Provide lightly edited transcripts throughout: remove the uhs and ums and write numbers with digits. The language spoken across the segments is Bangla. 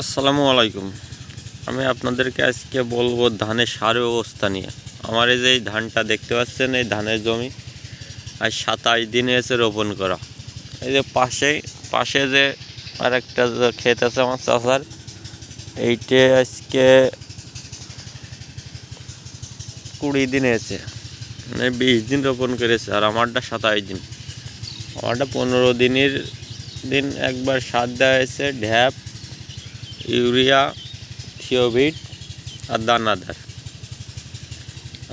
আসসালামু আলাইকুম। আমি আপনাদেরকে আজকে বলবো ধানের সার ব্যবস্থা নিয়ে। আমার এই যে এই ধানটা দেখতে পাচ্ছেন, এই ধানের জমি আজ 27 দিন এসে রোপণ করা। এই যে পাশে যে আর একটা ক্ষেত আছে আমার চাচার, এইটে আজকে 20 দিন এসে, মানে 20 দিন রোপণ করেছে। আর আমারটা 27 দিন, আমারটা 15 দিন একবার সার দেওয়া হয়েছে, ঢ্যাপ, ইউরিয়া, থিওভিট আর দানাদার।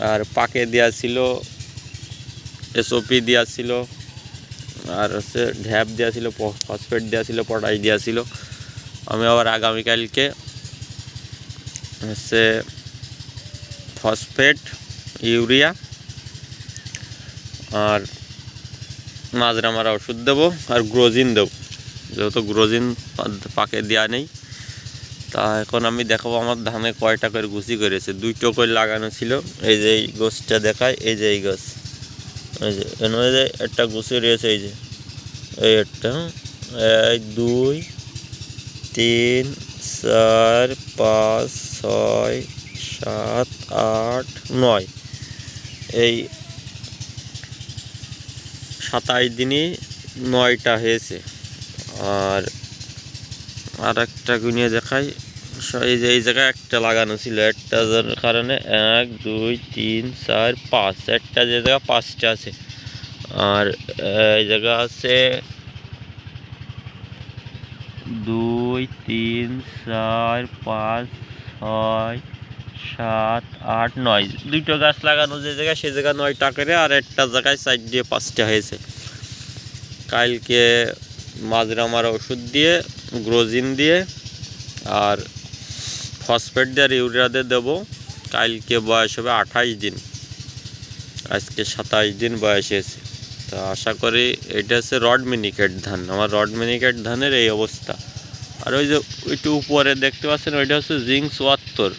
আর পাকে দেওয়া ছিল, এসওপি দেওয়া ছিল, আর হচ্ছে ঢ্যাপ দেওয়া ছিল, ফসফেট দেওয়া ছিল, পটাশ দেওয়া ছিল। আমি আবার আগামীকালকে হচ্ছে ফসফেট, ইউরিয়া আর মাজরা মারা ওষুধ দেবো, আর গ্রোজিন দেবো, যেহেতু গ্রোজিন পাকে দেওয়া নেই। তা এখন আমি দেখাবো আমার ধানে কয়টা করে গুছি করেছে। 2টো করে লাগানো ছিল। এই যে এই গাছটা দেখায়, এই যে এই গাছ, এই যে এনে যে একটা গুছি রয়েছে, এই যে এই একটা, 1 2 3 4 5 6 7 8 9, এই 27 দিনই 9টা হয়েছে। আর একটা গুনিয়ে দেখাই, এই যে এই জায়গায় একটা লাগানো ছিল, একটা কারণে 1 2 3 4 5, একটা যে জায়গা 5টা আছে। আর এই জায়গা আছে 2 3 4 5 6 7 8 9, 2টো গাছ লাগানো যে জায়গায়, সে জায়গা 9টা করে, আর একটা জায়গায় 4 দিয়ে 5টা হয়েছে। কালকে মাজরা মারা ওষুধ দিয়ে, গ্রোজিন দিয়ে আর ফসফেট দিয়ে আর ইউরিয়া দিয়ে দেবো। কালকে বয়স হবে 28 দিন, আজকে 27 দিন বয়স হয়েছে। তো আশা করি এটা হচ্ছে রড মিনিকেট ধান। আমার রড মিনিকেট ধানের এই অবস্থা। আর ওই যে ওইটু উপরে দেখতে পাচ্ছেন, ওইটা হচ্ছে জিঙ্ক 74।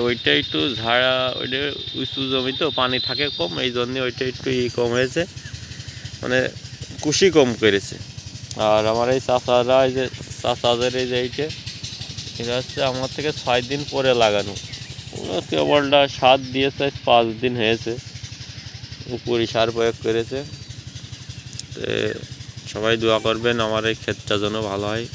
ওইটা একটু ঝাড়া, ওইটা উঁচু জমি তো পানি থাকে কম, এই জন্যে ওইটা একটু কম হয়েছে, মানে কুশি কম করেছে। আর আমার এই চাচারা, এই যে চাচাদের এই যে এইটা, এটা হচ্ছে আমার থেকে 6 দিন পরে লাগানো। ওরা কেবলটা সার দিয়েছে, 5 দিন হয়েছে, উপরি সার প্রয়োগ করেছে। সবাই দোয়া করবেন আমার এই ক্ষেতটা যেন ভালো হয়।